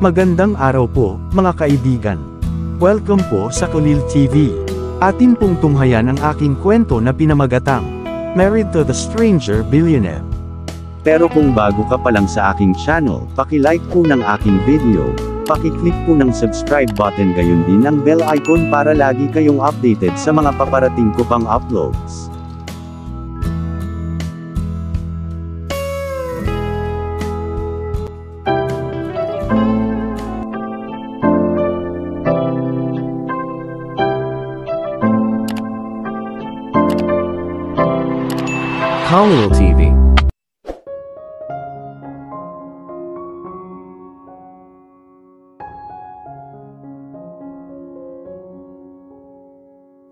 Magandang araw po, mga kaibigan. Welcome po sa Kulil TV. Atin pong tunghayan ang aking kwento na pinamagatang Married to the Stranger Billionaire. Pero kung bago ka pa lang sa aking channel, paki-like po ng aking video, paki-click po ng subscribe button gayon din ang bell icon para lagi kayong updated sa mga paparating ko pang uploads. Kulil TV.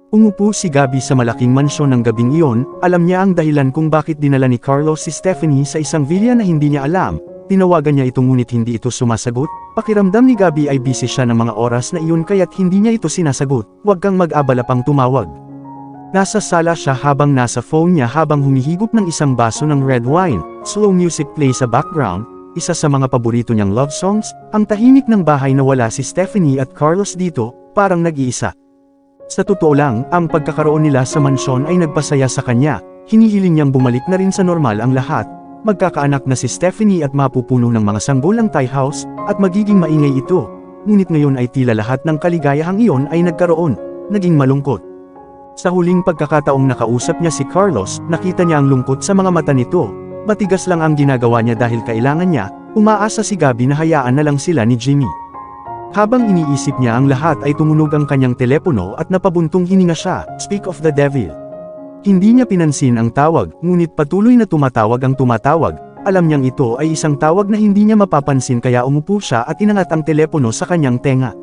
Umupo si Gabby sa malaking mansyon ng gabing iyon. Alam niya ang dahilan kung bakit dinala ni Carlos si Stephanie sa isang villa na hindi niya alam. Tinawagan niya ito ngunit hindi ito sumasagot. Pakiramdam ni Gabby ay busy siya ng mga oras na iyon kaya't hindi niya ito sinasagot. Huwag kang mag-abala pang tumawag. Nasa sala siya habang nasa phone niya habang humihigop ng isang baso ng red wine. Slow music play sa background, isa sa mga paborito niyang love songs. Ang tahimik ng bahay na wala si Stephanie at Carlos dito, parang nag-iisa. Sa totoo lang, ang pagkakaroon nila sa mansyon ay nagpasaya sa kanya. Hinihiling niyang bumalik na rin sa normal ang lahat. Magkakaanak na si Stephanie at mapupuno ng mga sanggol ang Thai house, at magiging maingay ito. Ngunit ngayon ay tila lahat ng kaligayahang iyon ay nagkaroon, naging malungkot. Sa huling pagkakataong nakausap niya si Carlos, nakita niya ang lungkot sa mga mata nito. Matigas lang ang ginagawa niya dahil kailangan niya. Umaasa si Gabby na hayaan na lang sila ni Jimmy. Habang iniisip niya ang lahat ay tumunog ang kanyang telepono at napabuntong hininga siya. Speak of the devil. Hindi niya pinansin ang tawag, ngunit patuloy na tumatawag ang tumatawag. Alam niyang ito ay isang tawag na hindi niya mapapansin kaya umupo siya at inangat ang telepono sa kanyang tenga.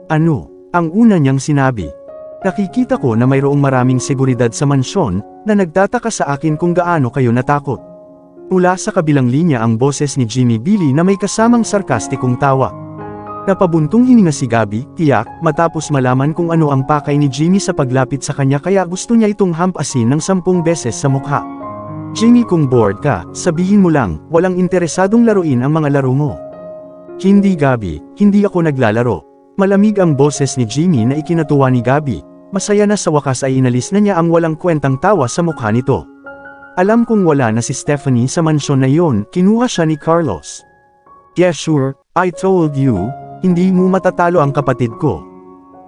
Ano? Ang una niyang sinabi. Nakikita ko na mayroong maraming seguridad sa mansyon, na nagtataka sa akin kung gaano kayo natakot. Mula sa kabilang linya ang boses ni Jimmy Billy na may kasamang sarkastikong tawa. Napabuntong hininga si Gabby, tiyak, matapos malaman kung ano ang pakay ni Jimmy sa paglapit sa kanya kaya gusto niya itong hampasin ng 10 beses sa mukha. Jimmy, kung bored ka, sabihin mo lang, walang interesadong laruin ang mga laro mo. Hindi Gabby, hindi ako naglalaro. Malamig ang boses ni Jimmy na ikinatuwa ni Gabby. Masaya na sa wakas ay inalis na niya ang walang kwentang tawa sa mukha nito. Alam kong wala na si Stephanie sa mansyon na yon, kinuha siya ni Carlos. Yeah sure, I told you, hindi mo matatalo ang kapatid ko.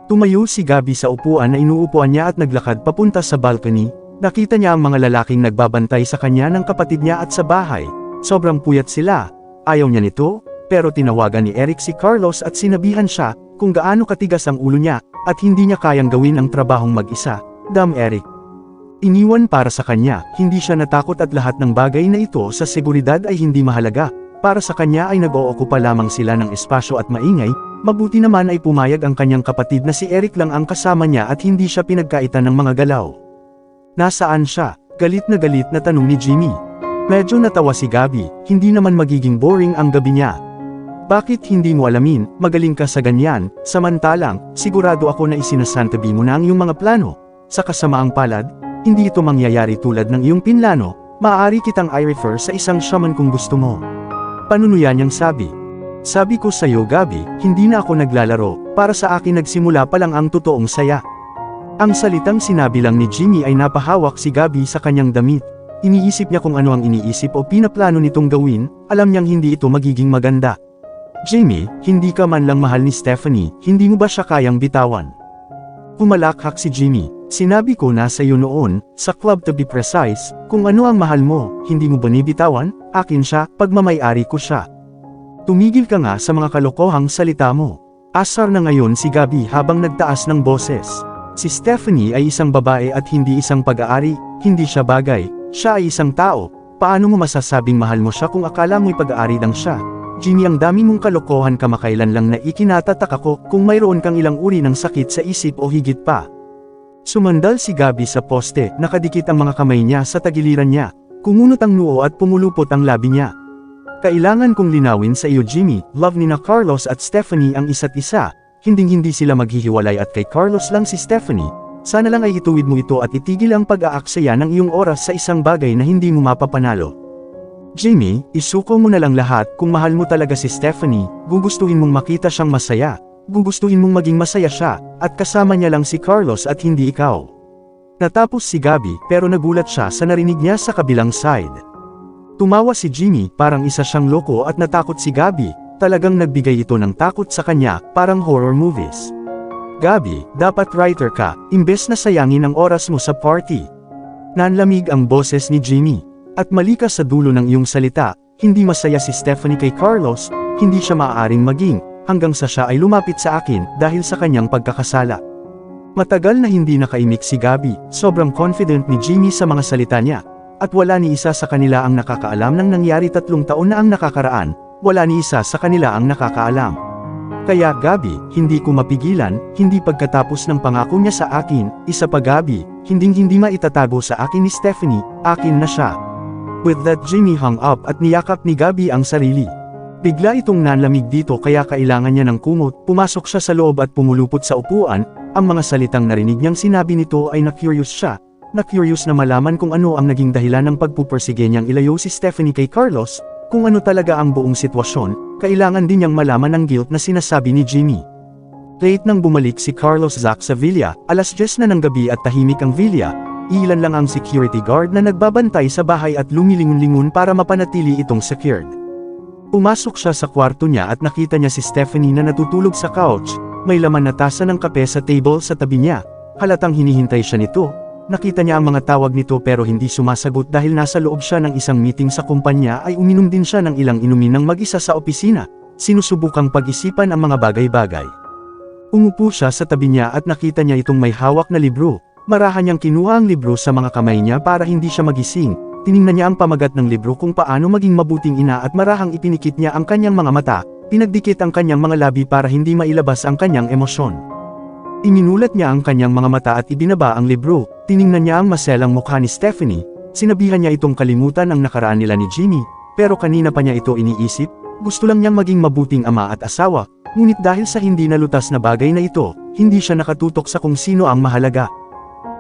Tumayo si Gabby sa upuan na inuupuan niya at naglakad papunta sa balcony. Nakita niya ang mga lalaking nagbabantay sa kanya ng kapatid niya at sa bahay. Sobrang puyat sila. Ayaw niya nito, pero tinawagan ni Eric si Carlos at sinabihan siya kung gaano katigas ang ulo niya, at hindi niya kayang gawin ang trabahong mag-isa. Damn Eric. Iniwan para sa kanya, hindi siya natakot at lahat ng bagay na ito sa seguridad ay hindi mahalaga. Para sa kanya ay nag-ookupa lamang sila ng espasyo at maingay, mabuti naman ay pumayag ang kanyang kapatid na si Eric lang ang kasama niya at hindi siya pinagkaitan ng mga galaw. Nasaan siya? Galit na tanong ni Jimmy. Medyo natawa si Gabby, hindi naman magiging boring ang gabi niya. Bakit hindi mo alamin, magaling ka sa ganyan, samantalang, sigurado ako na isinasantabi mo na ang iyong mga plano. Sa kasamaang palad, hindi ito mangyayari tulad ng iyong pinlano, maaari kitang i-refer sa isang shaman kung gusto mo. Panunuya niyang sabi. Sabi ko sa'yo Gabby, hindi na ako naglalaro, para sa akin nagsimula pa lang ang totoong saya. Ang salitang sinabi lang ni Jimmy ay napahawak si Gabby sa kanyang damit. Iniisip niya kung ano ang iniisip o pinaplano nitong gawin, alam niyang hindi ito magiging maganda. Jimmy, hindi ka man lang mahal ni Stephanie, hindi mo ba siya kayang bitawan? Pumalakhak si Jimmy. Sinabi ko na sa iyo noon, sa club to be precise, kung ano ang mahal mo, hindi mo ba nibitawan? Akin siya, pagmamay-ari ko siya. Tumigil ka nga sa mga kalokohang salita mo. Asar na ngayon si Gabby habang nagtaas ng boses. Si Stephanie ay isang babae at hindi isang pag-aari, hindi siya bagay, siya ay isang tao. Paano mo masasabing mahal mo siya kung akala mo'y pag-aari lang siya? Jimmy, ang dami mong kalokohan kamakailan lang na ikinatatak ako kung mayroon kang ilang uri ng sakit sa isip o higit pa. Sumandal si Gabby sa poste, nakadikit ang mga kamay niya sa tagiliran niya. Kumunot ang noo at pumulupot ang labi niya. Kailangan kong linawin sa iyo Jimmy, love ni na Carlos at Stephanie ang isa't isa. Hinding-hindi sila maghihiwalay at kay Carlos lang si Stephanie. Sana lang ay ituwid mo ito at itigil ang pag-aaksaya ng iyong oras sa isang bagay na hindi mo mapapanalo. Jimmy, isuko mo na lang lahat kung mahal mo talaga si Stephanie, gugustuhin mong makita siyang masaya, gugustuhin mong maging masaya siya, at kasama niya lang si Carlos at hindi ikaw. Natapos si Gabby pero nagulat siya sa narinig niya sa kabilang side. Tumawa si Jimmy, parang isa siyang loko at natakot si Gabby, talagang nagbigay ito ng takot sa kanya, parang horror movies. Gabby, dapat writer ka, imbes na sayangin ang oras mo sa party. Nanlamig ang boses ni Jimmy. At mali ka sa dulo ng iyong salita, hindi masaya si Stephanie kay Carlos, hindi siya maaaring maging, hanggang sa siya ay lumapit sa akin dahil sa kanyang pagkakasala. Matagal na hindi nakaimik si Gabby, sobrang confident ni Jimmy sa mga salita niya. At wala ni isa sa kanila ang nakakaalam ng nangyari 3 taon na ang nakakaraan, wala ni isa sa kanila ang nakakaalam. Kaya Gabby, hindi ko mapigilan, hindi pagkatapos ng pangako niya sa akin, isa pa Gabby, hindi maitatago sa akin ni Stephanie, akin na siya. With that Jimmy hung up at niyakap ni Gabby ang sarili. Bigla itong nanlamig dito kaya kailangan niya ng kumot, pumasok siya sa loob at pumulupot sa upuan, ang mga salitang narinig niyang sinabi nito ay na-curious siya, na-curious na malaman kung ano ang naging dahilan ng pagpupursige niyang ilayo si Stephanie kay Carlos, kung ano talaga ang buong sitwasyon, kailangan din niyang malaman ang guilt na sinasabi ni Jimmy. Late nang bumalik si Carlos Zack sa villa, 10:00 na ng gabi at tahimik ang villa. Ilan lang ang security guard na nagbabantay sa bahay at lumilingon-lingon para mapanatili itong secured. Pumasok siya sa kwarto niya at nakita niya si Stephanie na natutulog sa couch, may laman na tasa ng kape sa table sa tabi niya, halatang hinihintay siya nito. Nakita niya ang mga tawag nito pero hindi sumasagot dahil nasa loob siya ng isang meeting sa kumpanya ay uminom din siya ng ilang inumin ng mag-isa sa opisina, sinusubukang pag-isipan ang mga bagay-bagay. Umupo siya sa tabi niya at nakita niya itong may hawak na libro. Marahan niyang kinuha ang libro sa mga kamay niya para hindi siya magising, tiningnan niya ang pamagat ng libro kung paano maging mabuting ina at marahang ipinikit niya ang kanyang mga mata, pinagdikit ang kanyang mga labi para hindi mailabas ang kanyang emosyon. Iminulat niya ang kanyang mga mata at ibinaba ang libro, tiningnan niya ang maselang mukha ni Stephanie, sinabihan niya itong kalimutan ang nakaraan nila ni Jimmy, pero kanina pa niya ito iniisip, gusto lang niyang maging mabuting ama at asawa, ngunit dahil sa hindi nalutas na bagay na ito, hindi siya nakatutok sa kung sino ang mahalaga.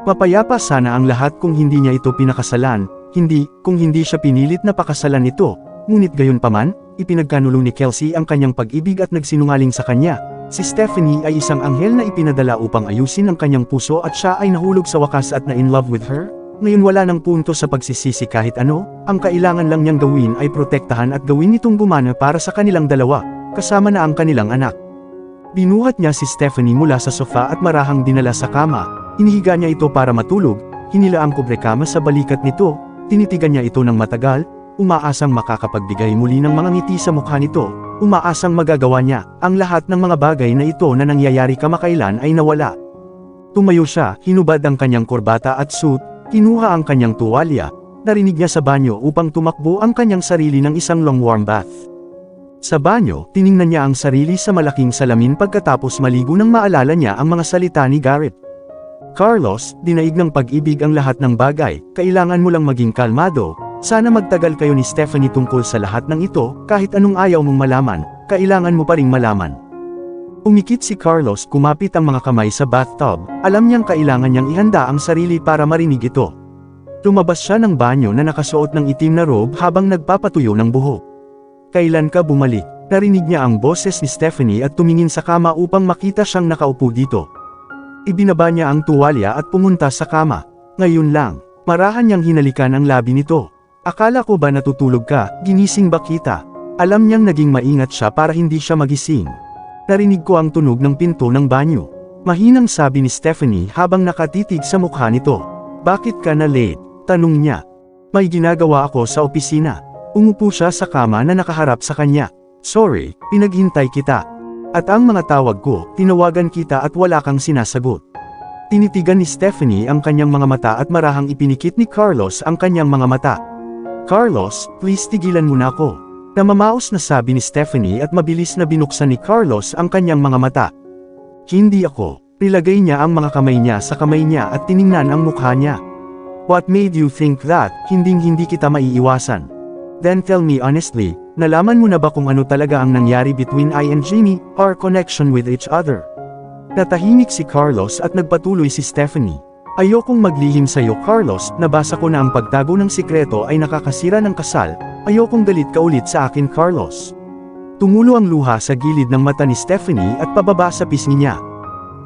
Mapayapa sana ang lahat kung hindi niya ito pinakasalan, kung hindi siya pinilit na pakasalan ito, ngunit gayon paman, ipinagkanulo ni Kelsey ang kanyang pag-ibig at nagsinungaling sa kanya. Si Stephanie ay isang anghel na ipinadala upang ayusin ang kanyang puso at siya ay nahulog sa wakas at na in love with her. Ngayon wala nang punto sa pagsisisi kahit ano, ang kailangan lang niyang gawin ay protektahan at gawin itong gumana para sa kanilang dalawa, kasama na ang kanilang anak. Binuhat niya si Stephanie mula sa sofa at marahang dinala sa kama. Inihiga niya ito para matulog, hinila ang kubrekama sa balikat nito, tinitigan niya ito ng matagal, umaasang makakapagbigay muli ng mga ngiti sa mukha nito, umaasang magagawa niya, ang lahat ng mga bagay na ito na nangyayari kamakailan ay nawala. Tumayo siya, hinubad ang kanyang korbata at suit, kinuha ang kanyang tuwalya, narinig niya sa banyo upang tumakbo ang kanyang sarili ng isang long warm bath. Sa banyo, tiningnan niya ang sarili sa malaking salamin pagkatapos maligo nang maalala niya ang mga salita ni Garrett. Carlos, dinaig ng pag-ibig ang lahat ng bagay, kailangan mo lang maging kalmado, sana magtagal kayo ni Stephanie tungkol sa lahat ng ito, kahit anong ayaw mong malaman, kailangan mo pa ring malaman. Umikit si Carlos, kumapit ang mga kamay sa bathtub, alam niyang kailangan niyang ihanda ang sarili para marinig ito. Lumabas siya ng banyo na nakasuot ng itim na robe habang nagpapatuyo ng buhok. Kailan ka bumalik? Narinig niya ang boses ni Stephanie at tumingin sa kama upang makita siyang nakaupo dito. Ibinaba niya ang tuwalya at pumunta sa kama. Ngayon lang, marahan niyang hinalikan ang labi nito. Akala ko ba natutulog ka, ginising ba kita? Alam niyang naging maingat siya para hindi siya magising. Narinig ko ang tunog ng pinto ng banyo. Mahinang sabi ni Stephanie habang nakatitig sa mukha nito. Bakit ka na late? Tanong niya. May ginagawa ako sa opisina. Umupo siya sa kama na nakaharap sa kanya. Sorry, pinaghintay kita. At ang mga tawag ko, tinawagan kita at wala kang sinasagot. Tinitigan ni Stephanie ang kanyang mga mata at marahang ipinikit ni Carlos ang kanyang mga mata. Carlos, please tigilan mo na ako. Namamaos na sabi ni Stephanie at mabilis na binuksan ni Carlos ang kanyang mga mata. Hindi ako. Nilagay niya ang mga kamay niya sa kamay niya at tiningnan ang mukha niya. What made you think that, hindi kita maiiwasan? Then tell me honestly, nalaman mo na ba kung ano talaga ang nangyari between I and Jimmy, our connection with each other? Natahimik si Carlos at nagpatuloy si Stephanie. Ayokong maglihim sa'yo Carlos, nabasa ko na ang pagtago ng sikreto ay nakakasira ng kasal, Ayokong galit ka ulit sa akin, Carlos. Tumulo ang luha sa gilid ng mata ni Stephanie at pababa sa pisngi niya.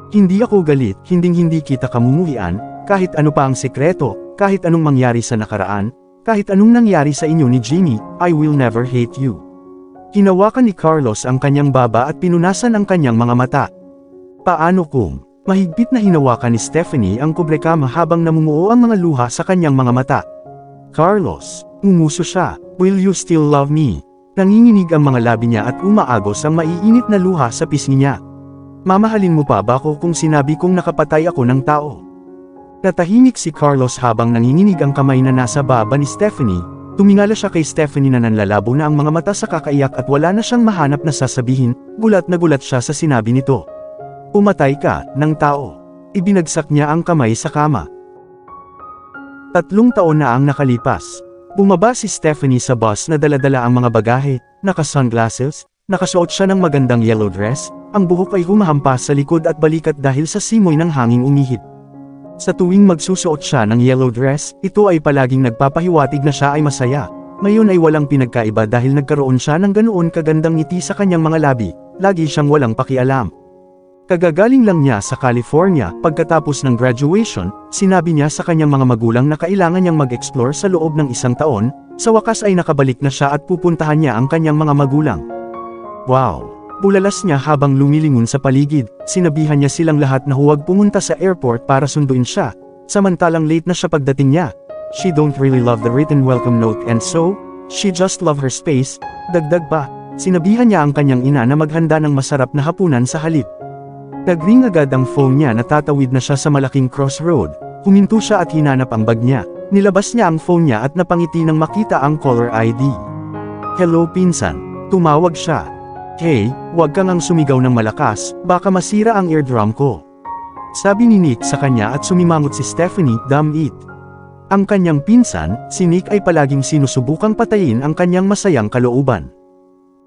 Hindi ako galit, hinding-hindi kita kamumuhian, kahit ano pa ang sekreto, kahit anong mangyari sa nakaraan, kahit anong nangyari sa inyo ni Jimmy, I will never hate you. Hinawakan ni Carlos ang kanyang baba at pinunasan ang kanyang mga mata. Paano kung mahigpit na hinawakan ni Stephanie ang kubrekama habang namumuo ang mga luha sa kanyang mga mata? Carlos, umuso siya, will you still love me? Nanginginig ang mga labi niya at umaagos ang maiinit na luha sa pisngi niya. Mamahalin mo pa ba ako kung sinabi kong nakapatay ako ng tao? Natahimik si Carlos habang nanginginig ang kamay na nasa baba ni Stephanie. Tumingala siya kay Stephanie na nanlalabo na ang mga mata sa kakaiyak at wala na siyang mahanap na sasabihin. Gulat na gulat siya sa sinabi nito. Umatay ka, ng tao. Ibinagsak niya ang kamay sa kama. 3 taon na ang nakalipas. Bumaba si Stephanie sa bus na dala-dala ang mga bagahe, naka-sunglasses, nakasuot siya ng magandang yellow dress, ang buhok ay humahampas sa likod at balikat dahil sa simoy ng hanging umihip. Sa tuwing magsusuot siya ng yellow dress, ito ay palaging nagpapahiwatig na siya ay masaya. Ngayon ay walang pinagkaiba dahil nagkaroon siya ng ganoon kagandang ngiti sa kanyang mga labi, lagi siyang walang pakialam. Kagagaling lang niya sa California, pagkatapos ng graduation, sinabi niya sa kanyang mga magulang na kailangan niyang mag-explore sa loob ng 1 taon, sa wakas ay nakabalik na siya at pupuntahan niya ang kanyang mga magulang. Wow! Bulalas niya habang lumilingon sa paligid, sinabihan niya silang lahat na huwag pumunta sa airport para sunduin siya, samantalang late na siya pagdating niya. She don't really love the written welcome note and so, she just love her space, dagdag pa, sinabihan niya ang kanyang ina na maghanda ng masarap na hapunan sa halip. Nagring agad ang phone niya na tatawid na siya sa malaking crossroad, huminto siya at hinanap ang bag niya, nilabas niya ang phone niya at napangiti nang makita ang caller ID. Hello pinsan, tumawag siya. Hey, huwag kang ang sumigaw ng malakas, baka masira ang eardrum ko. Sabi ni Nick sa kanya at sumimangot si Stephanie, damn it. Ang kanyang pinsan, si Nick ay palaging sinusubukang patayin ang kanyang masayang kalooban.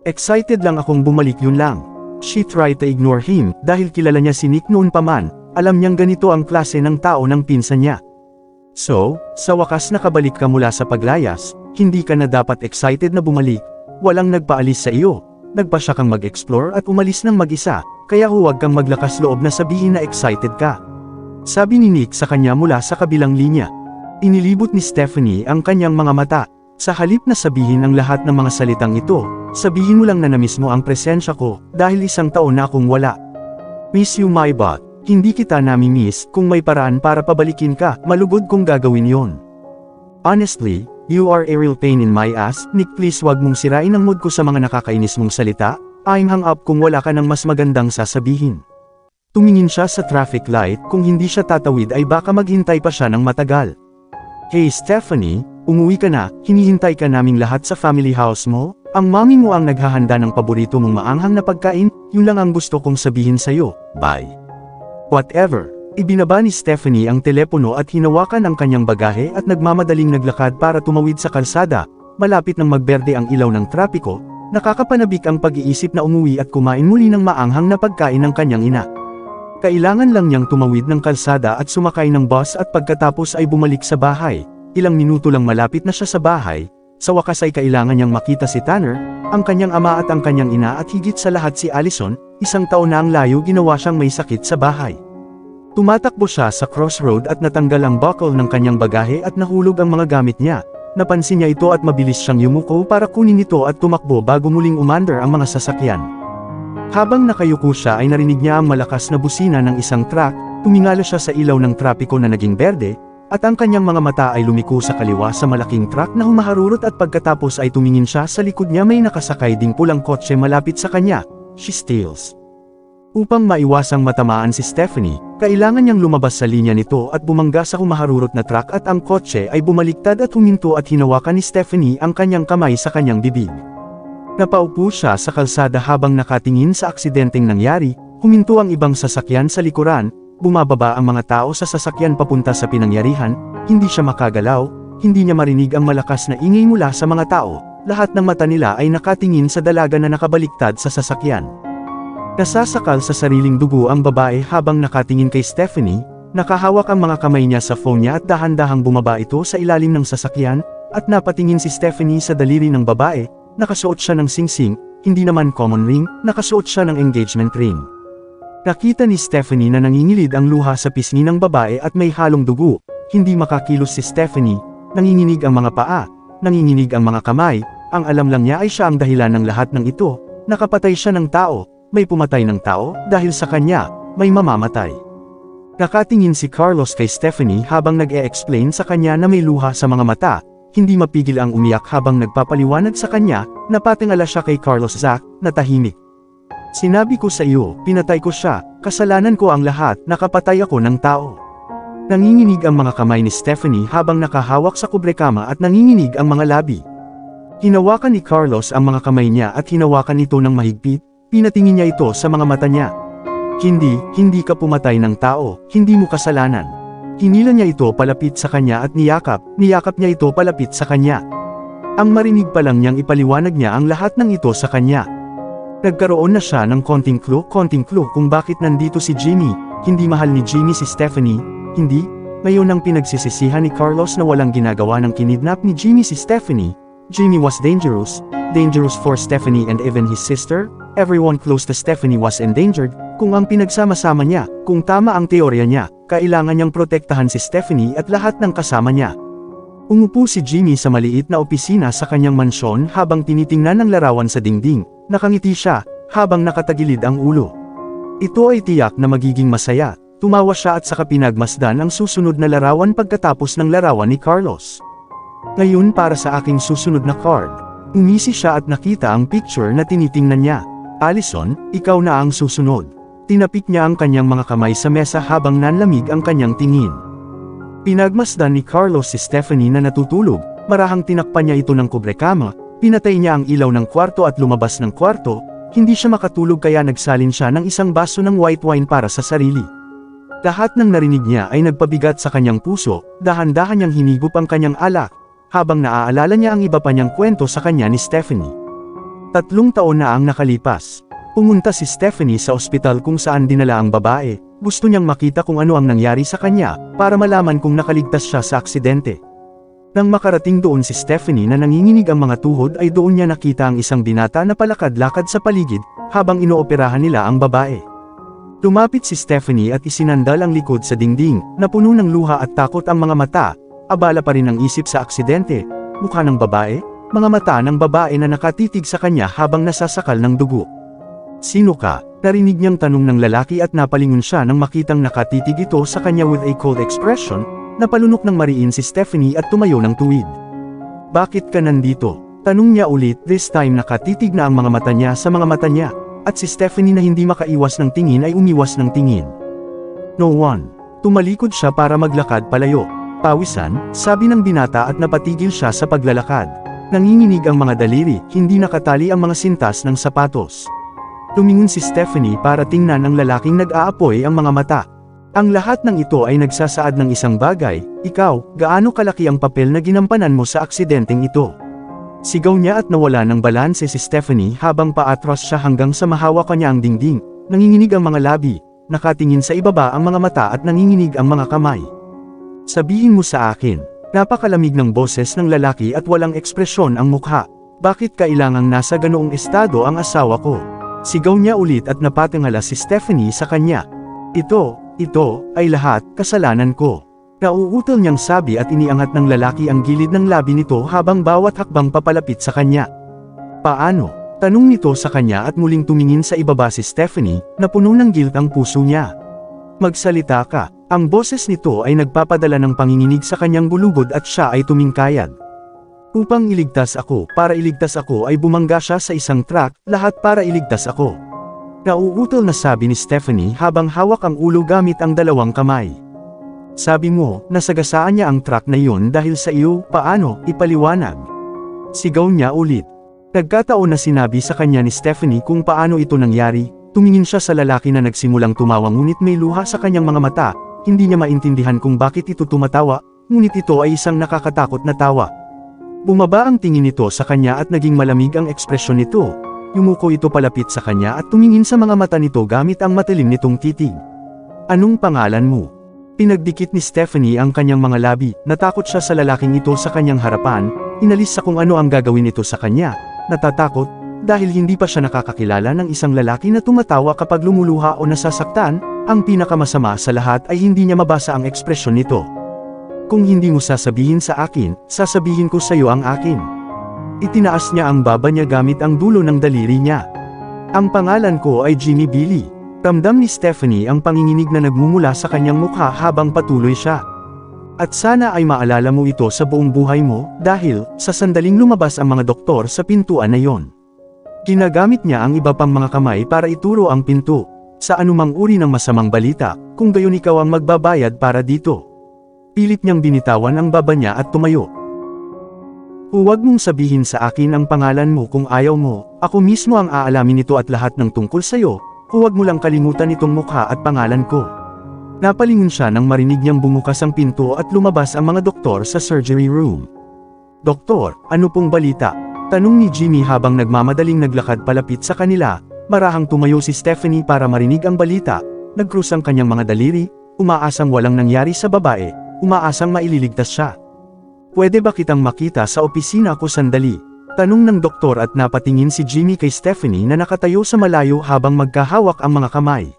Excited lang akong bumalik yun lang. She tried to ignore him, dahil kilala niya si Nick noon pa man, alam niyang ganito ang klase ng tao ng pinsan niya. So, sa wakas nakabalik ka mula sa paglayas, hindi ka na dapat excited na bumalik, walang nagpaalis sa iyo. Nagpasya kang mag-explore at umalis ng mag-isa, kaya huwag kang maglakas loob na sabihin na excited ka. Sabi ni Nick sa kanya mula sa kabilang linya. Inilibot ni Stephanie ang kanyang mga mata. Sa halip na sabihin ang lahat ng mga salitang ito, sabihin mo lang na namiss mo ang presensya ko, dahil 1 taon na akong wala. Miss you my butt, hindi kita nami-miss, kung may paraan para pabalikin ka, malugod kong gagawin yon. Honestly, you are a real pain in my ass, Nick please wag mong sirain ang mood ko sa mga nakakainis mong salita, I'm hung up kung wala ka ng mas magandang sasabihin. Tumingin siya sa traffic light, kung hindi siya tatawid ay baka maghintay pa siya ng matagal. Hey Stephanie, umuwi ka na, hinihintay ka naming lahat sa family house mo, ang mami mo ang naghahanda ng paborito mong maanghang na pagkain, yun lang ang gusto kong sabihin sa'yo, bye. Whatever. Ibinaba ni Stephanie ang telepono at hinawakan ang kanyang bagahe at nagmamadaling naglakad para tumawid sa kalsada, malapit nang magberde ang ilaw ng trapiko, nakakapanabik ang pag-iisip na umuwi at kumain muli ng maanghang na pagkain ng kanyang ina. Kailangan lang niyang tumawid ng kalsada at sumakay ng bus at pagkatapos ay bumalik sa bahay, ilang minuto lang malapit na siya sa bahay, sa wakas ay kailangan niyang makita si Tanner, ang kanyang ama at ang kanyang ina at higit sa lahat si Allison, 1 taon na ang layo ginawa siyang may sakit sa bahay. Tumatakbo siya sa crossroad at natanggal ang buckle ng kanyang bagahe at nahulog ang mga gamit niya. Napansin niya ito at mabilis siyang yumuko para kunin ito at tumakbo bago muling umandar ang mga sasakyan. Habang nakayuko siya ay narinig niya ang malakas na busina ng isang truck, tumingala siya sa ilaw ng trapiko na naging berde, at ang kanyang mga mata ay lumiko sa kaliwa sa malaking truck na humaharurot at pagkatapos ay tumingin siya sa likod niya may nakasakay ding pulang kotse malapit sa kanya. She steals. Upang maiwasang matamaan si Stephanie, kailangan niyang lumabas sa linya nito at bumangga sa humaharurot na truck at ang kotse ay bumaliktad at huminto at hinawakan ni Stephanie ang kanyang kamay sa kanyang bibig. Napaupo siya sa kalsada habang nakatingin sa aksidenteng nangyari, huminto ang ibang sasakyan sa likuran, bumababa ang mga tao sa sasakyan papunta sa pinangyarihan, hindi siya makagalaw, hindi niya marinig ang malakas na ingay mula sa mga tao, lahat ng mata nila ay nakatingin sa dalaga na nakabaliktad sa sasakyan. Nasasakal sa sariling dugo ang babae habang nakatingin kay Stephanie, nakahawak ang mga kamay niya sa phone niya at dahan-dahang bumaba ito sa ilalim ng sasakyan, at napatingin si Stephanie sa daliri ng babae. Nakasuot siya ng singsing, hindi naman common ring, nakasuot siya ng engagement ring. Nakita ni Stephanie na nangingilid ang luha sa pisngi ng babae at may halong dugo. Hindi makakilos si Stephanie, nanginginig ang mga paa, nanginginig ang mga kamay, ang alam lang niya ay siya ang dahilan ng lahat ng ito. Nakapatay siya ng tao, may pumatay ng tao, dahil sa kanya, may mamamatay. Nakatingin si Carlos kay Stephanie habang nag-e-explain sa kanya na may luha sa mga mata, hindi mapigil ang umiyak habang nagpapaliwanag sa kanya, napatingala siya kay Carlos. Zack, natahimik. Sinabi ko sa iyo, pinatay ko siya, kasalanan ko ang lahat, nakapatay ako ng tao. Nanginginig ang mga kamay ni Stephanie habang nakahawak sa kubrekama at nanginginig ang mga labi. Hinawakan ni Carlos ang mga kamay niya at hinawakan ito ng mahigpit, pinatingin niya ito sa mga mata niya. Hindi ka pumatay ng tao, hindi mo kasalanan. Hinila niya ito palapit sa kanya at niyakap niya ito palapit sa kanya. Ang marinig pa lang niyang ipaliwanag niya ang lahat ng ito sa kanya. Nagkaroon na siya ng konting clue kung bakit nandito si Jimmy. Hindi mahal ni Jimmy si Stephanie, hindi. Ngayon ang pinagsisisihan ni Carlos na walang ginagawa ng kinidnap ni Jimmy si Stephanie. Jimmy was dangerous for Stephanie and even his sister. Everyone close to Stephanie was endangered. Kung ang pinagsama-sama niya, kung tama ang teorya niya, kailangan niyang protektahan si Stephanie at lahat ng kasama niya. Umupo si Jimmy sa maliit na opisina sa kanyang mansyon habang tinitingnan ang larawan sa dingding. Nakangiti siya, habang nakatagilid ang ulo. Ito ay tiyak na magiging masaya. Tumawa siya at saka pinagmasdan ang susunod na larawan pagkatapos ng larawan ni Carlos. Ngayon para sa aking susunod na card. Umisi siya at nakita ang picture na tinitingnan niya. Allison, ikaw na ang susunod. Tinapik niya ang kanyang mga kamay sa mesa habang nanlamig ang kanyang tingin. Pinagmasdan ni Carlos si Stephanie na natutulog, marahang tinakpan niya ito ng kubrekama, pinatay niya ang ilaw ng kwarto at lumabas ng kwarto, hindi siya makatulog kaya nagsalin siya ng isang baso ng white wine para sa sarili. Lahat ng narinig niya ay nagpabigat sa kanyang puso, dahan-dahan niyang hinigop ang kanyang alak, habang naaalala niya ang iba pa niyang kwento sa kanya ni Stephanie. 3 taon na ang nakalipas. Pumunta si Stephanie sa ospital kung saan dinala ang babae, gusto niyang makita kung ano ang nangyari sa kanya, para malaman kung nakaligtas siya sa aksidente. Nang makarating doon si Stephanie na nanginginig ang mga tuhod ay doon niya nakita ang isang binata na palakad-lakad sa paligid, habang inooperahan nila ang babae. Lumapit si Stephanie at isinandal ang likod sa dingding, napuno ng luha at takot ang mga mata, abala pa rin ang isip sa aksidente, mukha ng babae, mga mata ng babae na nakatitig sa kanya habang nasasakal ng dugo. Sino ka? Narinig niyang tanong ng lalaki at napalingon siya nang makitang nakatitig ito sa kanya with a cold expression, napalunok ng mariin si Stephanie at tumayo ng tuwid. Bakit ka nandito? Tanong niya ulit, this time nakatitig na ang mga mata niya sa mga mata niya, at si Stephanie na hindi makaiwas ng tingin ay umiwas ng tingin. No one. Tumalikod siya para maglakad palayo. Pawisan, sabi ng binata at napatigil siya sa paglalakad. Nanginginig ang mga daliri, hindi nakatali ang mga sintas ng sapatos. Tumingon si Stephanie para tingnan ang lalaking nag-aapoy ang mga mata. Ang lahat ng ito ay nagsasaad ng isang bagay, ikaw, gaano kalaki ang papel na ginampanan mo sa aksidenteng ito? Sigaw niya at nawala ng balanse si Stephanie habang paatras siya hanggang sa mahawakan niya ang dingding, nanginginig ang mga labi, nakatingin sa ibaba ang mga mata at nanginginig ang mga kamay. Sabihin mo sa akin, napakalamig ng boses ng lalaki at walang ekspresyon ang mukha, bakit kailangang nasa ganoong estado ang asawa ko? Sigaw niya ulit at napatingala si Stephanie sa kanya. Ito ay lahat, kasalanan ko. Nauutal niyang sabi at iniangat ng lalaki ang gilid ng labi nito habang bawat hakbang papalapit sa kanya. Paano? Tanong nito sa kanya at muling tumingin sa ibaba si Stephanie, na puno ng guilt ang puso niya. Magsalita ka. Ang boses nito ay nagpapadala ng panginginig sa kanyang bulugod at siya ay tumingkayad. Upang iligtas ako, para iligtas ako ay bumangga siya sa isang truck, lahat para iligtas ako. Nauutal na sabi ni Stephanie habang hawak ang ulo gamit ang dalawang kamay. Sabi mo, nasagasaan niya ang truck na yun dahil sa iyo, paano, ipaliwanag? Sigaw niya ulit. Nagkataon na sinabi sa kanya ni Stephanie kung paano ito nangyari, tumingin siya sa lalaki na nagsimulang tumawa ngunit may luha sa kanyang mga mata, hindi niya maintindihan kung bakit ito tumatawa, ngunit ito ay isang nakakatakot na tawa. Bumaba ang tingin nito sa kanya at naging malamig ang ekspresyon nito. Yumuko ito palapit sa kanya at tumingin sa mga mata nito gamit ang matalim nitong titig. Anong pangalan mo? Pinagdikit ni Stephanie ang kanyang mga labi, natakot siya sa lalaking ito sa kanyang harapan, inalis sa kung ano ang gagawin ito sa kanya, natatakot, dahil hindi pa siya nakakakilala ng isang lalaki na tumatawa kapag lumuluha o nasasaktan, ang pinakamasama sa lahat ay hindi niya mabasa ang ekspresyon nito. Kung hindi mo sasabihin sa akin, sasabihin ko sa iyo ang akin. Itinaas niya ang baba niya gamit ang dulo ng daliri niya. Ang pangalan ko ay Jimmy Billy. Ramdam ni Stephanie ang panginginig na nagmumula sa kanyang mukha habang patuloy siya. At sana ay maalala mo ito sa buong buhay mo, dahil, sa sandaling lumabas ang mga doktor sa pintuan na yon. Ginagamit niya ang iba pang mga kamay para ituro ang pinto, sa anumang uri ng masamang balita, kung gayon ikaw ang magbabayad para dito. Pilit niyang binitawan ang baba niya at tumayo. Huwag mong sabihin sa akin ang pangalan mo kung ayaw mo, ako mismo ang aalamin ito at lahat ng tungkol sa'yo. Huwag mo lang kalimutan itong mukha at pangalan ko. Napalingon siya nang marinig niyang bumukas ang pinto at lumabas ang mga doktor sa surgery room. Doktor, ano pong balita? Tanong ni Jimmy habang nagmamadaling naglakad palapit sa kanila. Marahang tumayo si Stephanie para marinig ang balita, nagkrus ang kanyang mga daliri, umaasang walang nangyari sa babae, umaasang maililigtas siya. Pwede ba kitang makita sa opisina ko sandali? Tanong ng doktor at napatingin si Jimmy kay Stephanie na nakatayo sa malayo habang magkahawak ang mga kamay.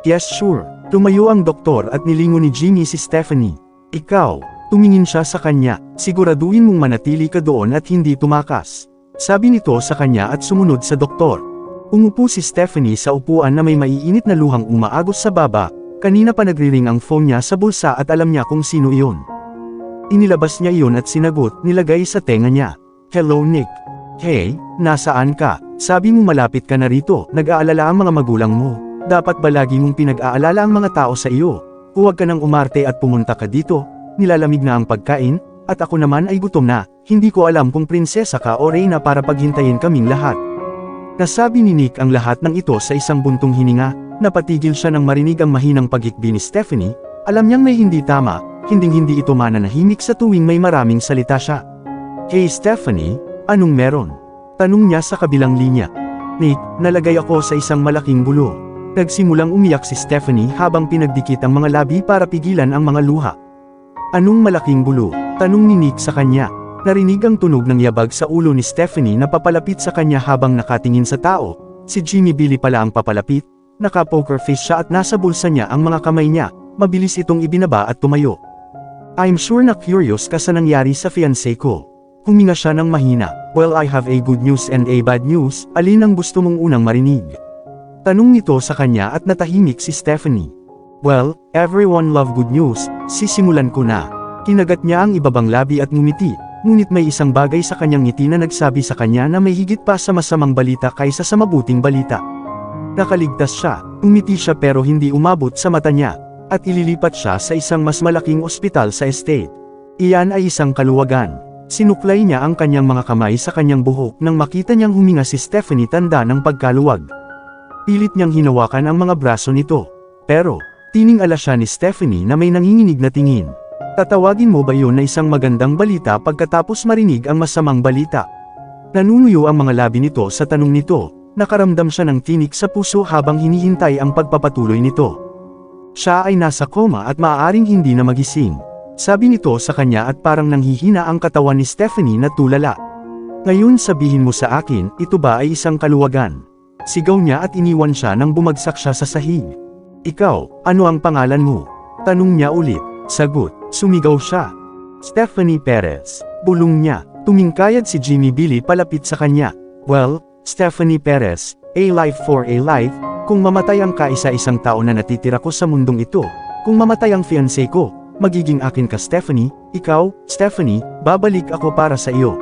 Yes sure, tumayo ang doktor at nilingon ni Jimmy si Stephanie. Ikaw, tumingin siya sa kanya, siguraduhin mong manatili ka doon at hindi tumakas. Sabi nito sa kanya at sumunod sa doktor. Umupo si Stephanie sa upuan na may maiinit na luhang umaagos sa baba, kanina pa nagriring ang phone niya sa bulsa at alam niya kung sino iyon. Inilabas niya iyon at sinagot, nilagay sa tenga niya. Hello Nick. Hey, nasaan ka? Sabi mo malapit ka na rito, nag-aalala ang mga magulang mo. Dapat ba lagi mong pinag-aalala ang mga tao sa iyo? Huwag ka nang umarte at pumunta ka dito, nilalamig na ang pagkain, at ako naman ay gutom na, hindi ko alam kung prinsesa ka o reyna para paghintayin kaming lahat. Nasabi ni Nick ang lahat ng ito sa isang buntong hininga, napatigil siya nang marinig ang mahinang pagikbi ni Stephanie, alam niyang may hindi tama, hinding-hindi ito mananahimik sa tuwing may maraming salita siya. Hey Stephanie, anong meron? Tanong niya sa kabilang linya. Nick, nalagay ako sa isang malaking gulo. Nagsimulang umiyak si Stephanie habang pinagdikit ang mga labi para pigilan ang mga luha. Anong malaking gulo? Tanong ni Nick sa kanya. Narinig ang tunog ng yabag sa ulo ni Stephanie na papalapit sa kanya habang nakatingin sa tao. Si Jimmy Billy pala ang papalapit, naka-poker face siya at nasa bulsa niya ang mga kamay niya, mabilis itong ibinaba at tumayo. I'm sure na curious ka sa nangyari sa fiancé ko. Huminga siya ng mahina. Well, I have a good news and a bad news, alin ang gusto mong unang marinig? Tanong nito sa kanya at natahimik si Stephanie. Well, everyone love good news, sisimulan ko na. Kinagat niya ang ibabang labi at ngumiti, ngunit may isang bagay sa kanyang ngiti na nagsabi sa kanya na may higit pa sa masamang balita kaysa sa mabuting balita. Nakaligtas siya, umiti siya pero hindi umabot sa mata niya, at ililipat siya sa isang mas malaking ospital sa estate. Iyan ay isang kaluwagan. Sinuklay niya ang kanyang mga kamay sa kanyang buhok nang makita niyang huminga si Stephanie tanda ng pagkaluwag. Pilit niyang hinawakan ang mga braso nito. Pero, tiningala siya ni Stephanie na may nanginginig na tingin. Tatawagin mo ba yun na isang magandang balita pagkatapos marinig ang masamang balita? Nanunuyo ang mga labi nito sa tanong nito, nakaramdam siya ng tinik sa puso habang hinihintay ang pagpapatuloy nito. Siya ay nasa koma at maaaring hindi na magising. Sabi nito sa kanya at parang nanghihina ang katawan ni Stephanie na tulala. Ngayon sabihin mo sa akin, ito ba ay isang kaluwagan? Sigaw niya at iniwan siya nang bumagsak siya sa sahig. Ikaw, ano ang pangalan mo? Tanong niya ulit. Sagot, sumigaw siya. Stephanie Perez. Bulong niya. Tumingkayad si Jimmy Billy palapit sa kanya. Well, Stephanie Perez, a life for a life. Kung mamatay ang kaisa-isang tao na natitira ko sa mundong ito, kung mamatay ang fiancé ko, magiging akin ka Stephanie, ikaw, Stephanie, babalik ako para sa iyo.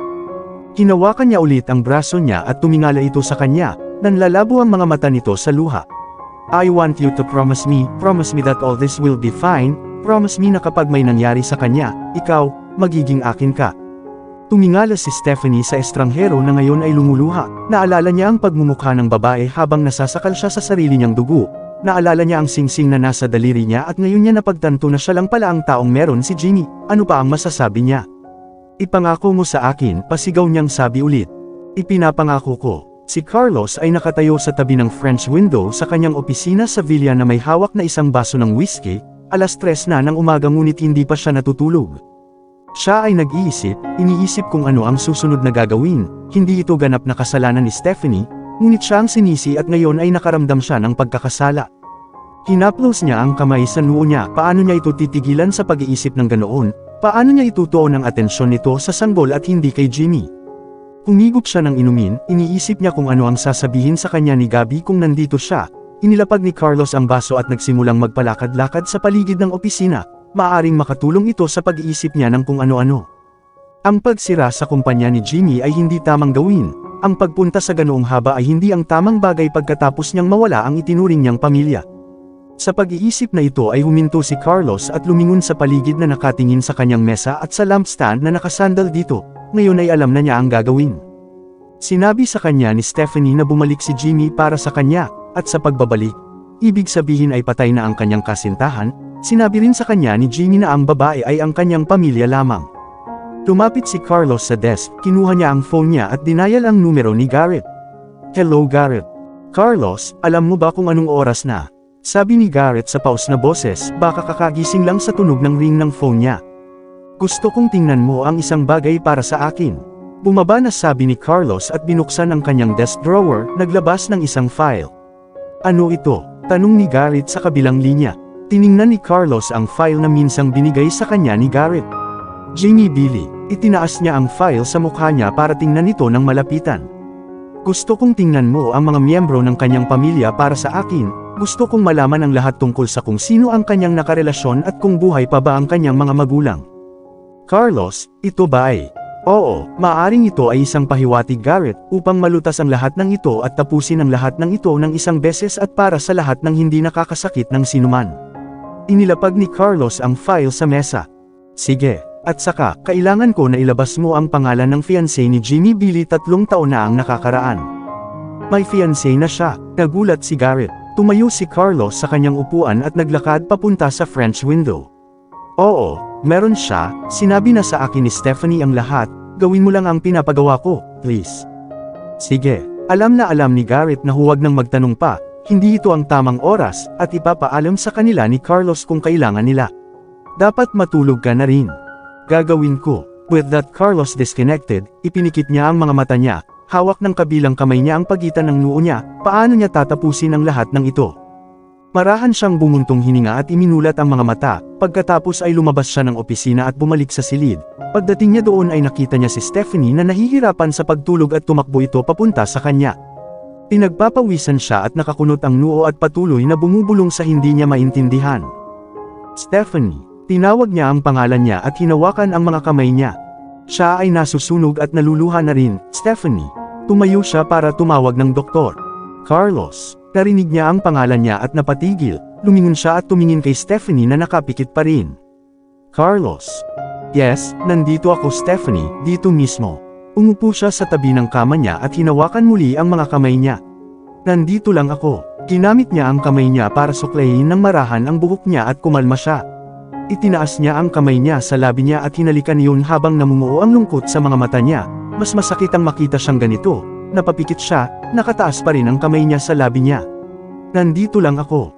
Hinawakan niya ulit ang braso niya at tumingala ito sa kanya, nanlalabo ang mga mata nito sa luha. I want you to promise me that all this will be fine, promise me na kapag may nangyari sa kanya, ikaw, magiging akin ka. Tumingala si Stephanie sa estranghero na ngayon ay lumuluha, naalala niya ang pagmumukha ng babae habang nasasakal siya sa sarili niyang dugo. Naalala niya ang singsing na nasa daliri niya at ngayon niya napagtanto na siya lang pala ang taong meron si Jimmy. Ano pa ang masasabi niya? Ipangako mo sa akin, pasigaw niyang sabi ulit. Ipinapangako ko. Si Carlos ay nakatayo sa tabi ng French window sa kanyang opisina sa villa na may hawak na isang baso ng whiskey, 3 na ng umaga ngunit hindi pa siya natutulog. Siya ay iniisip kung ano ang susunod na gagawin. Hindi ito ganap na kasalanan ni Stephanie, ngunit siya ang sinisi at ngayon ay nakaramdam siya ng pagkakasala. Hinaplos niya ang kamay sa noo niya. Paano niya ito titigilan sa pag-iisip ng ganoon? Paano niya itutuon ang atensyon nito sa sanggol at hindi kay Jimmy? Humigop siya ng inumin, iniisip niya kung ano ang sasabihin sa kanya ni Gabby kung nandito siya. Inilapag ni Carlos ang baso at nagsimulang magpalakad-lakad sa paligid ng opisina. Maaring makatulong ito sa pag-iisip niya ng kung ano-ano. Ang pagsira sa kumpanya ni Jimmy ay hindi tamang gawin. Ang pagpunta sa ganoong haba ay hindi ang tamang bagay pagkatapos niyang mawala ang itinuring niyang pamilya. Sa pag-iisip na ito ay huminto si Carlos at lumingon sa paligid na nakatingin sa kanyang mesa at sa lampstand na nakasandal dito. Ngayon ay alam na niya ang gagawin. Sinabi sa kanya ni Stephanie na bumalik si Jimmy para sa kanya, at sa pagbabalik, ibig sabihin ay patay na ang kanyang kasintahan. Sinabi rin sa kanya ni Jimmy na ang babae ay ang kanyang pamilya lamang. Lumapit si Carlos sa desk, kinuha niya ang phone niya at dinayal ang numero ni Garrett. "Hello Garrett." "Carlos, alam mo ba kung anong oras na?" Sabi ni Garrett sa paus na boses, baka kakagising lang sa tunog ng ring ng phone niya. "Gusto kong tingnan mo ang isang bagay para sa akin." Bumaba na sabi ni Carlos at binuksan ang kanyang desk drawer, naglabas ng isang file. "Ano ito?" tanong ni Garrett sa kabilang linya. Tiningnan ni Carlos ang file na minsang binigay sa kanya ni Garrett. "Jimmy Billy." Itinaas niya ang file sa mukha niya para tingnan ito ng malapitan. "Gusto kong tingnan mo ang mga miyembro ng kanyang pamilya para sa akin. Gusto kong malaman ang lahat tungkol sa kung sino ang kanyang nakarelasyon at kung buhay pa ba ang kanyang mga magulang." "Carlos, ito ba ay?" "Oo, maaring ito ay isang pahiwatig Garrett, upang malutas ang lahat ng ito at tapusin ang lahat ng ito ng isang beses at para sa lahat ng hindi nakakasakit ng sinuman." Inilapag ni Carlos ang file sa mesa. "Sige, at saka, kailangan ko na ilabas mo ang pangalan ng fiancé ni Jimmy Billy. 3 taon na ang nakakaraan." "May fiancé na siya." Nagulat si Garrett. Tumayo si Carlos sa kanyang upuan at naglakad papunta sa French window. "Oo, meron siya. Sinabi na sa akin ni Stephanie ang lahat. Gawin mo lang ang pinapagawa ko, please." "Sige." Alam na alam ni Garrett na huwag nang magtanong pa. Hindi ito ang tamang oras, at ipapaalam sa kanila ni Carlos kung kailangan nila. "Dapat matulog ka na rin." "Gagawin ko." With that, Carlos disconnected, ipinikit niya ang mga mata niya, hawak ng kabilang kamay niya ang pagitan ng noo niya. Paano niya tatapusin ang lahat ng ito? Marahan siyang bumuntong hininga at iminulat ang mga mata. Pagkatapos ay lumabas siya ng opisina at bumalik sa silid. Pagdating niya doon ay nakita niya si Stephanie na nahihirapan sa pagtulog at tumakbo ito papunta sa kanya. Pinagpapawisan siya at nakakunot ang noo at patuloy na bumubulong sa hindi niya maintindihan. "Stephanie." Tinawag niya ang pangalan niya at hinawakan ang mga kamay niya. Siya ay nasusunog at naluluha na rin. "Stephanie." Tumayo siya para tumawag ng doktor. "Carlos." Narinig niya ang pangalan niya at napatigil. Lumingon siya at tumingin kay Stephanie na nakapikit pa rin. "Carlos." "Yes, nandito ako Stephanie, dito mismo." Umupo siya sa tabi ng kama niya at hinawakan muli ang mga kamay niya. "Nandito lang ako." Ginamit niya ang kamay niya para suklayin ng marahan ang buhok niya at kumalma siya. Itinaas niya ang kamay niya sa labi niya at hinalikan iyon habang namumuo ang lungkot sa mga mata niya. Mas masakit ang makita siyang ganito. Napapikit siya, nakataas pa rin ang kamay niya sa labi niya. "Nandito lang ako."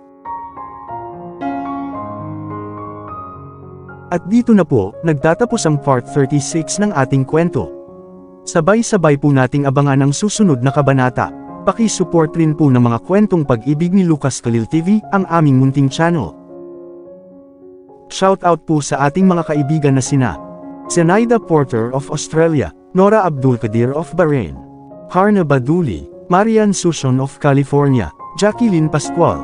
At dito na po, nagtatapos ang part 36 ng ating kwento. Sabay-sabay po nating abangan ang susunod na kabanata. Paki-support rin po ng mga kwentong pag-ibig ni Lucas Khalil TV, ang aming munting channel. Shoutout po sa ating mga kaibigan na sina Zenaida Porter of Australia, Nora Abdulkadir of Bahrain, Harna Baduli, Marian Suson of California, Jacqueline Pascual,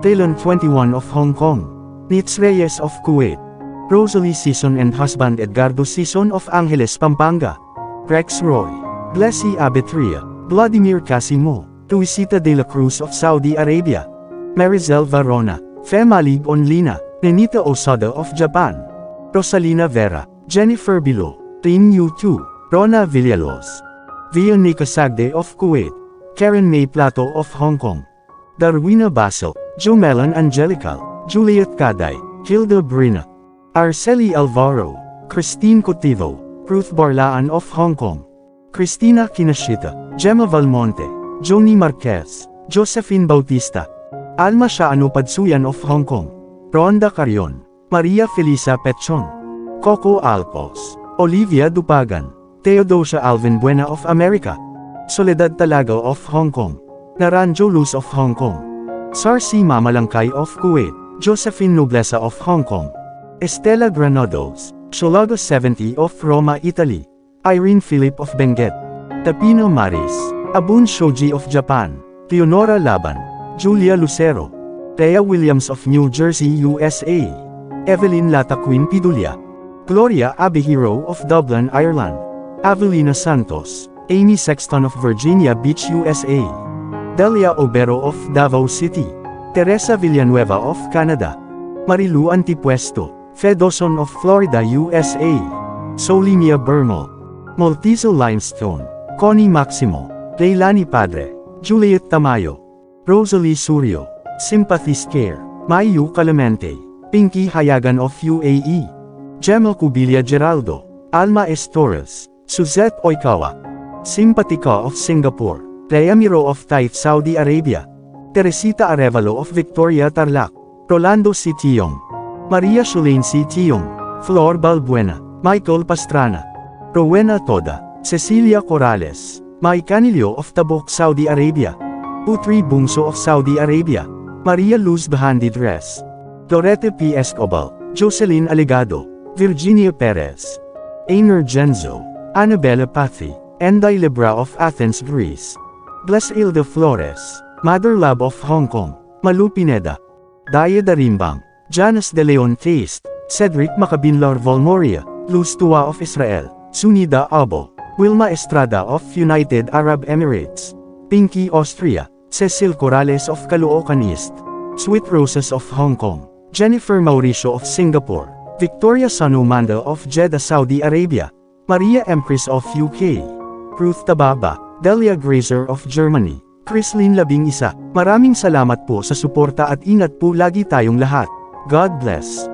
Talon 21 of Hong Kong, Nitz Reyes of Kuwait, Rosalie Sison and husband Edgardo Sison of Angeles, Pampanga, Rex Roy, Blessy Abetria, Vladimir Casimo, Luisita de la Cruz of Saudi Arabia, Marizel Varona, Femalig Onlina, Nenita Osada of Japan, Rosalina Vera, Jennifer Bilo, Tin Yu2, Rona Villalobos, Veronica Sagde of Kuwait, Karen May Plato of Hong Kong, Darwina Basil, Jomelan Angelical, Juliet Caday, Hilda Brina, Arceli Alvaro, Christine Cotivo, Ruth Barlaan of Hong Kong, Cristina Kinashita, Gemma Valmonte, Joni Marquez, Josephine Bautista, Alma Shaano Padsuyan of Hong Kong, Ronda Carrion, Maria Felisa Petchon, Coco Alpos, Olivia Dupagan, Teodosia Alvin Buena of America, Soledad Talago of Hong Kong, Naranjo Luz of Hong Kong, Sarsi Mamalangkay of Kuwait, Josephine Noblesa of Hong Kong, Estela Granados, Sholago 70 of Roma, Italy, Irene Philip of Benguet, Tapino Maris, Abun Shoji of Japan, Leonora Laban, Julia Lucero, Thea Williams of New Jersey, USA, Evelyn Lataquin Pidulia, Gloria Abihiro of Dublin, Ireland, Avelina Santos, Amy Sexton of Virginia Beach, USA, Delia Obero of Davao City, Teresa Villanueva of Canada, Marilu Antipuesto, Fedoson of Florida, USA, Solimia Bermol, Moltizo Limestone, Connie Maximo, Leilani Padre, Juliet Tamayo, Rosalie Surio, Sympathy Scare, Mayu Clemente, Pinky Hayagan of UAE, Gemma Cubilia Geraldo, Alma Estores, Suzette Oikawa, Simpatica of Singapore, Rhea Miro of Taif, Saudi Arabia, Teresita Arevalo of Victoria, Tarlac, Rolando C. Tiong, Maria Shulaine C. Tiong, Flor Balbuena, Michael Pastrana, Rowena Toda, Cecilia Corrales, Mai Canilio of Tabuk, Saudi Arabia, Putri Bungso of Saudi Arabia, Maria Luz Bahandi Dress, Lorete P. Escobal, Jocelyn Aligado, Virginia Perez, Ainer Genzo, Annabella Pathi, Enday Libra of Athens, Greece, Blasilda Flores, Mother Lab of Hong Kong, Malu Pineda, Daya Darimbang, Janas de Leon Taste, Cedric Macabinlar Volmoria, Luz Tua of Israel, Sunida Abo, Wilma Estrada of United Arab Emirates, Pinky Austria, Cecil Corrales of Caloocan East, Sweet Roses of Hong Kong, Jennifer Mauricio of Singapore, Victoria Sanu Mandel of Jeddah, Saudi Arabia, Maria Empress of UK, Ruth Tababa, Delia Grazer of Germany, Chrislyn 11. Maraming salamat po sa suporta at ingat po lagi tayong lahat. God bless.